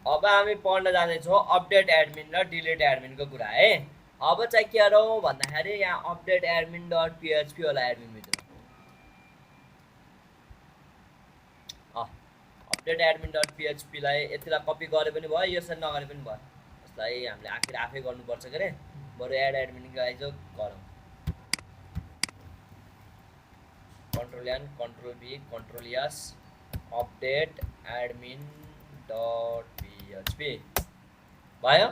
अब हामी पढ्न जाँदैछौँ अपडेट एडमिन र डिलिट एडमिनको कुरा है। अब चाहिँ के गरौँ भन्दाखेरि यहाँ अपडेट एडमिन डट पिएचपी होला एडमिनभित्र। अपडेट एडमिन डट पिएचपीलाई यतिलाई कपी गरे पनि भयो, यसरी नगरे पनि भयो। यसलाई हामीले आखिर आफै गर्नुपर्छ के अरे, बरु एड एडमिनको लागि चाहिँ गरौँ। Control N control B control S update admin dot PHP भयो।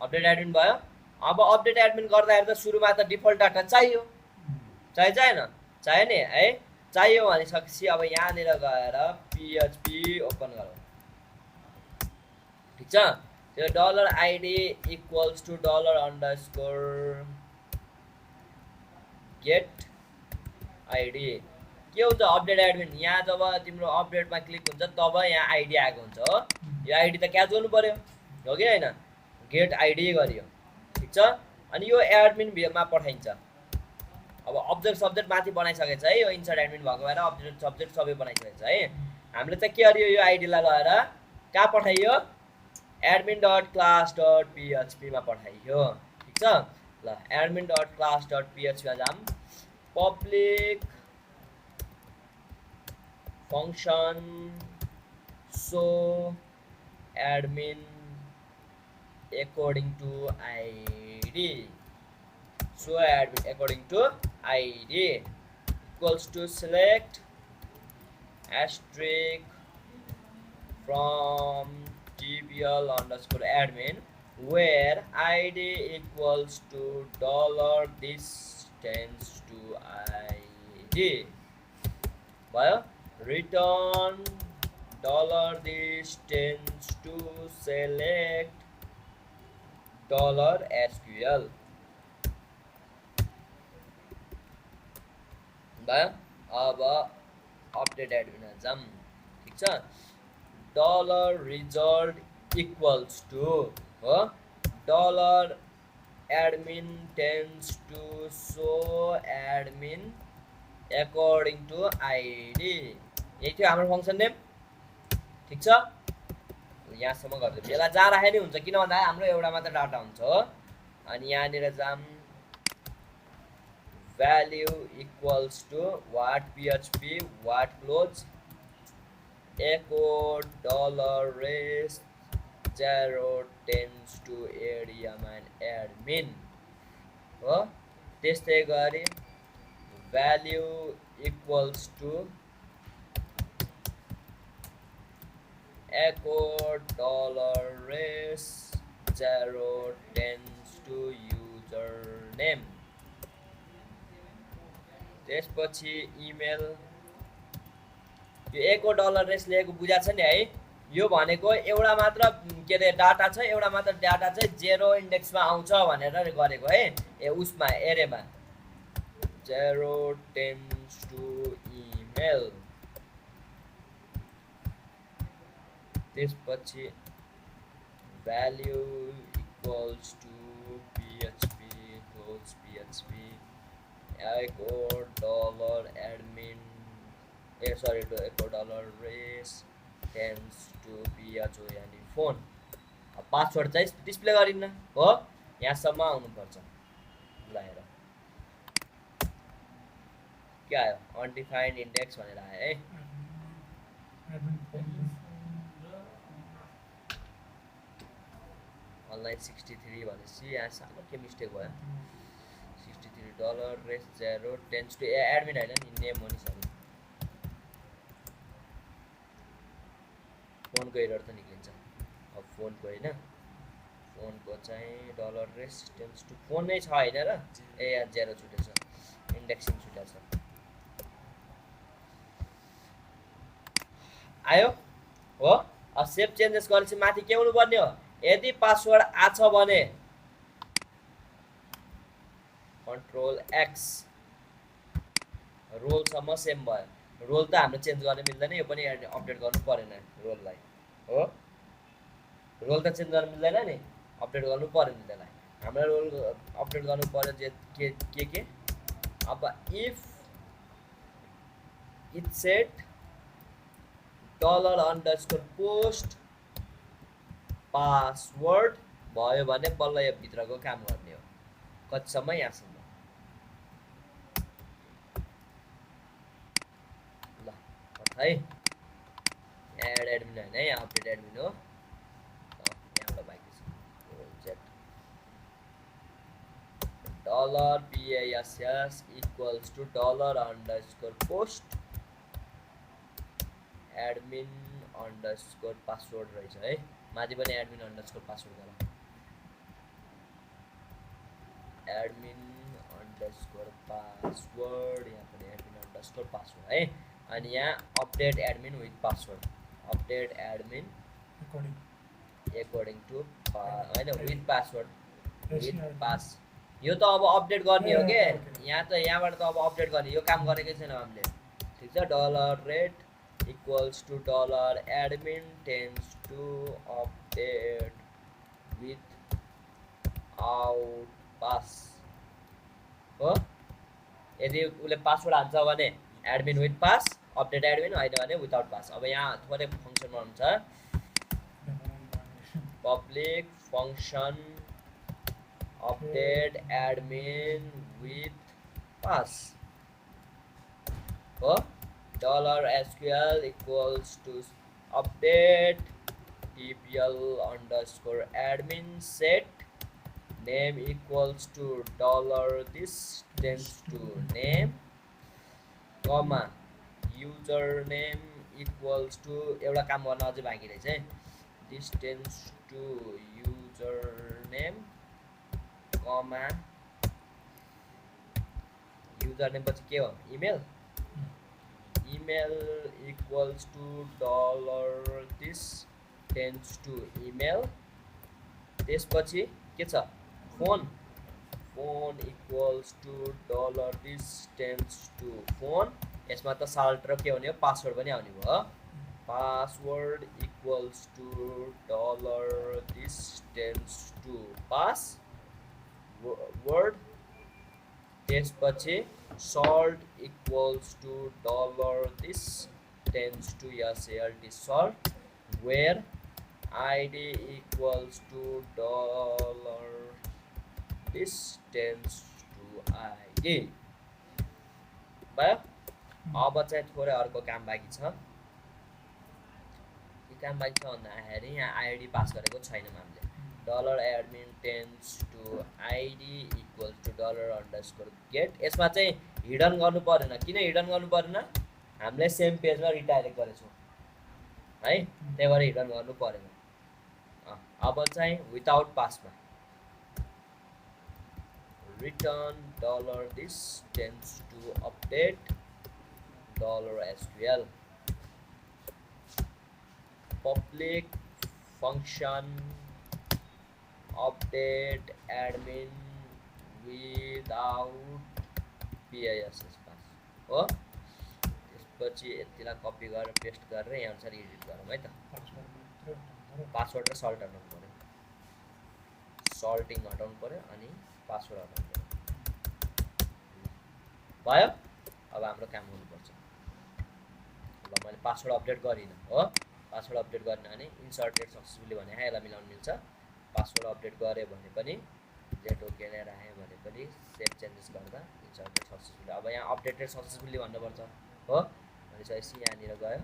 अपडेट एडमिन भयो। अब अपडेट एडमिन गर्दाखेरि त सुरुमा त डिफल्ट डाटा चाहियो, चाहिएन? चाहियो नि है। चाहियो भनिसकेपछि अब यहाँनिर गएर पिएचपी ओपन गरौँ, ठिक छ। त्यो dollar ID equals to dollar underscore get ID. के हुन्छ अपडेट एडमिन, यहाँ जब तिम्रो अपडेटमा क्लिक हुन्छ तब यहाँ आइडी आएको हुन्छ हो। यो आइडी त क्याच गर्नु पर्यो हो कि होइन, गेट आइडी गरियो, ठिक छ। अनि यो एडमिन भिमा पठाइन्छ। अब अब्जेक्ट सब्जेक्ट माथि बनाइसकेको छ है, यो इन्सर्ट एडमिन भएको भएर अब्जेक्ट सब्जेक्ट सबै बनाइसकेको छ है। हामीले चाहिँ के गरियो, यो आइडीलाई लगेर कहाँ पठाइयो, एडमिन डट क्लास डट पिएचपीमा पठाइयो, ठिक छ। ल एडमिन डट क्लास डट पिएचपीमा जाम। Public function so admin according to id, so admin according to id equals to select asterisk from tbl underscore admin where id equals to dollar distance to id भयो। return dollar distance to select dollar SQL भयो। अब update admin जाम, ठिक छ। Dollar result equals to हो dollar admin tends to so admin according to ID. यही थियो हाम्रो फङ्सन नेम, ठिक छ। यहाँसम्म गरिदियो। यसलाई जहाँ राखे नि हुन्छ, किन भन्दा हाम्रो एउटा मात्र डाटा हुन्छ हो। अनि यहाँनिर जाम value equals to what PHP what close echo dollar race 0 tends to area admin हो। त्यस्तै गरी value equals to echo dollar raise 0 tends to username। त्यसपछि इमेल, यो echo dollar raise लेखेको बुझाएको छ नि है। यो भनेको एउटा मात्र के अरे डाटा छ, एउटा मात्र डाटा चाहिँ 0 इन्डेक्समा आउँछ भनेर गरेको है। उसमा एरेमा 0 tends to email। त्यसपछि value equals to PHP close PHP echo dollar admin echo dollar race tends to पिएचओ यानि फोन। पासवर्ड चाहिँ डिस्प्ले गरिन्न हो, यहाँसम्म आउनुपर्छ। ल हेर के आयो, अनडिफाइन्ड इन्डेक्स भनेर आयो है। अनलाइन 63 भनेपछि यहाँ सानो के मिस्टेक भयो। 63 dollar race 0 tends to admin होइन नि, नेम हो नि, सरी। फोनको एरर त निक्लिन्छ। अब फोनको होइन, फोनको चाहिँ dollar race tends to phone नै छ होइन र, ए यहाँ 0 छुटेछ, इन्डेक्सिङ छुटेको छ। आयो हो। अब सेभ चेन्जेस गरेपछि माथि के हुनुपर्ने हो, यदि पासवर्ड आछ भने कन्ट्रोल एक्स रोलसम्म सेम भयो। रोल त हाम्रो चेन्ज गर्न मिल्दैन, यो पनि अपडेट गर्नु परेन रोललाई हो। रोल त चेन्ज गर्न मिल्दैन नि, अपडेट गर्नु परेन त्यसलाई। हाम्रो रोल अपडेट गर्नु पर्यो के अब if it set dollar underscore post password भयो भने बल्ल यो भित्रको काम गर्ने हो। कतिसम्म यहाँसम्म ल है एड एडमिन होइन है, यहाँ अपडेट एडमिन हो। यहाँबाट बाँकी छ $PASS equals to $_post admin underscore password रहेछ है, माथि पनि admin underscore password गरौँ, admin underscore password, यहाँ पनि admin underscore password है। अनि यहाँ update admin with password, update admin according to होइन विथ पासवर्ड विथ पास। यो त अब अपडेट गर्ने हो के, यहाँ त यहाँबाट त अब अपडेट गर्ने, यो काम गरेकै छैन हामीले। ठिक छ, $rate equals to $admin tends to update without pass हो। यदि उसले पासवर्ड हाल्छ भने admin with pass, update admin, होइन भने विदाउट पास। अब यहाँ थोरै फङ्सन हुन्छ, public function update admin with pass हो। $SQL equals to update tpl underscore admin set name equals to $this tends to name comma username equals to एउटा काम गर्न अझै बाँकी रहेछ है, this tends to username comma username पछि के हो email, email equals to $this tends to email, त्यसपछि के छ phone, phone equals to $this tends to phone, यसमा त साल्ट र के हुने हो पासवर्ड पनि आउने भयो। Password equals to $this tends to pass word, त्यसपछि salt equals to $this tends to salt salt, where id equals to $this tends to id भयो। अब चाहिँ थोरै अर्को काम बाँकी छ, के काम बाँकी छ भन्दाखेरि यहाँ आइडी पास गरेको छैनौँ हामीले। $admin tends to id equals to $_get, यसमा चाहिँ हिडन गर्नु परेन। किन हिडन गर्नु परेन, हामीले सेम पेजमा रिडाइरेक्ट गरेछौँ है, त्यही भएर हिडन गर्नु परेन। अब चाहिँ विदाउट पासमा return $this tends to update $SQL public function update admin without PASS pass हो। त्यसपछि यतिलाई कपी गरेर पेस्ट गरेर यहाँ अनुसार एडिट गरौँ है त। पासवर्ड र सल्ट हटाउनु पर्यो, सल्टिङ हटाउनु पर्यो अनि पासवर्ड हटाउनु पर्यो भयो। अब हाम्रो काम हुनुपर्छ। ल मैले पासवर्ड अपडेट गरिनँ हो, पासवर्ड अपडेट गर्न भने इन्सर्टेड सक्सेसफुली भने यसलाई मिलाउनु मिल्छ। पासवर्ड अपडेट गरे भने पनि जेट ओके नै राख्यो भने पनि सेभ चेन्जेस गर्दा इन्सर्टेड सक्सेसफुली। अब यहाँ अपडेटेड सक्सेसफुली भन्नुपर्छ हो, भनेपछि यहाँनिर गयो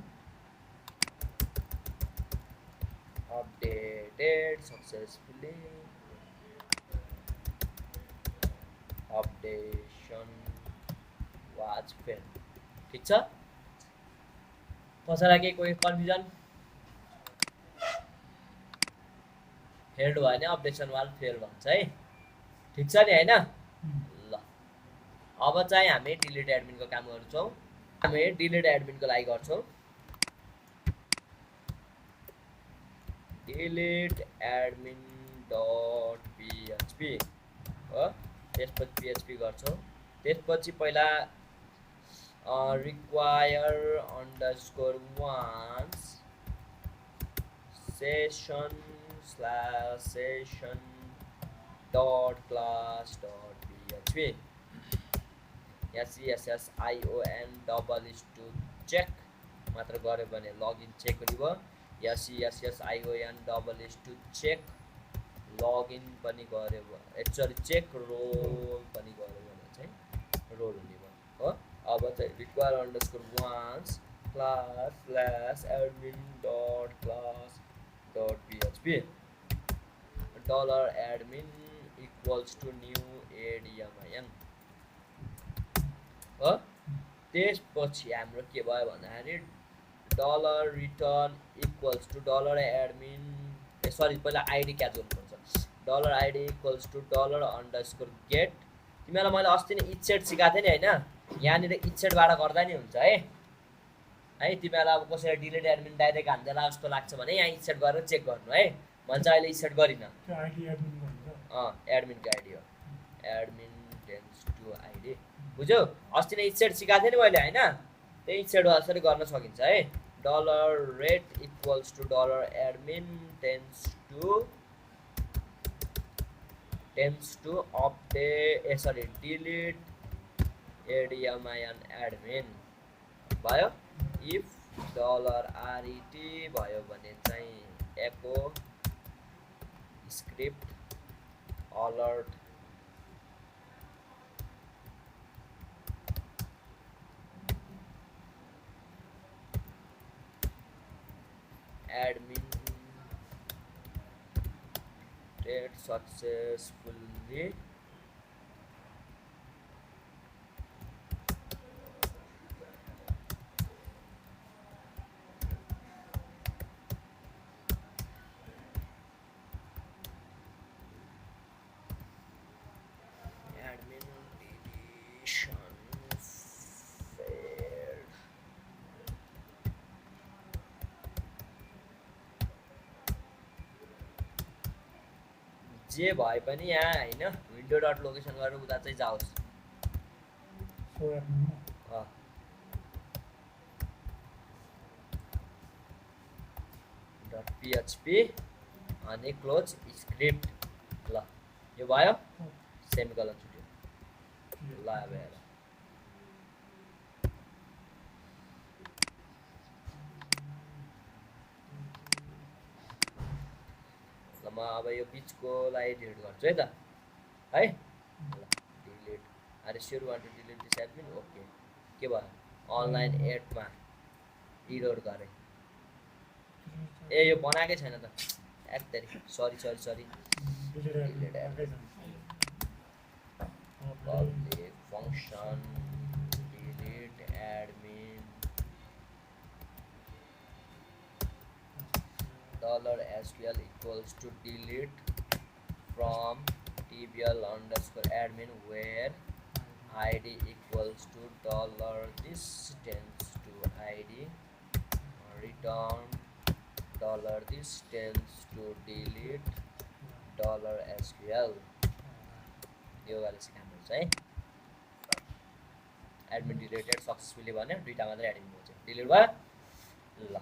अपडेटेड सक्सेसफुली, अपडेसन वाज फेल्ड। ठिक छ, कसैलाई केही कोही कन्फ्युजन, फेल्ड भयो भने अपडेसन वाज फेल्ड भन्छ है। ठिक छ नि होइन। ल अब चाहिँ हामी डिलिट एडमिनको काम गर्छौँ। हामी डिलिट एडमिनको लागि गर्छौँ delete admin dot php हो, त्यसपछि php गर्छौँ। त्यसपछि पहिला require underscore once session slash session dot class dot php, यहाँ CSSION double is to check मात्र गऱ्यो भने लगइन चेक हुने भयो। SESSION double S to check login पनि गर्यो सरी चेक रोल पनि गर्यो भने चाहिँ रोल हुने भयो हो। अब चाहिँ require underscore once class slash admin dot class dot PHP dollar admin equals to new ADMIN हो। त्यसपछि हाम्रो के भयो भन्दाखेरि dollar return equals to dollar admin sorry पहिला आइडी क्याच गर्नुपर्छ dollar ID equals to dollar underscore get. तिमीलाई मैले अस्ति नै इटसेट सिकाएको थिएँ नि होइन, यहाँनिर इटसेटबाट गर्दा नि हुन्छ है। तिमीलाई अब कसैले डिलिट एडमिन डाइरेक्ट हान्देला जस्तो लाग्छ भने यहाँ इटसेट गरेर चेक गर्नु है। मैले चाहिँ अहिले इटसेट गरिनँ। एडमिनको आइडी हो एडमिन टेन्स टु आइडी बुझ्यौ। अस्ति नै इटसेट सिकाएको थिएँ नि मैले होइन, त्यही इटसेट असरी गर्न सकिन्छ है। Dollar ret equals to dollar admin tends to update sorry delete ADMIN admin भयो। इफ डलर RET भयो भने चाहिँ echo script alert admin did successfully admin deletion failed जे भए पनि यहाँ होइन विन्डो डट लोकेसन गरेर उता चाहिँ जाओस् डट PHP अनि क्लोज स्क्रिप्ट ल यो भयो सेमिकोलन छुट्यो ल अब हेर म अब यो बिचकोलाई डिलिट गर्छु है त है ल delete are sure want to delete this admin okay के भयो अनलाइन एडमा इरोड गरे ए यो बनाएकै छैन त actually sorry delete public function delete admin $SQL equals to delete from tbl underscore admin where id equals to $this tends to id return $this tends to delete $SQL यो वाला सिकाउनु छ है एडमिन डिलिटेड सक्सेसफुली भन्यो दुईटा मात्रै admin हो चाहिँ डिलिट भयो ल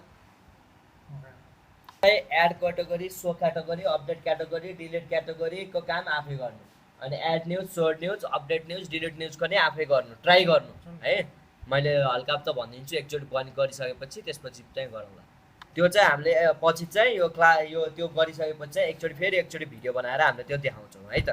add category so category update category delete क्याटेगोरीको काम आफै गर्नु अनि add news sort news update news delete न्यूजको नै आफै गर्नु ट्राई गर्नु है मैले हल्का त भनिदिन्छु एकचोटि गरिसकेपछि त्यसपछि चाहिँ गरौँला त्यो चाहिँ हामीले पछि चाहिँ यो त्यो गरिसकेपछि चाहिँ एकचोटि भिडियो बनाएर हामीले त्यो देखाउँछौँ है त।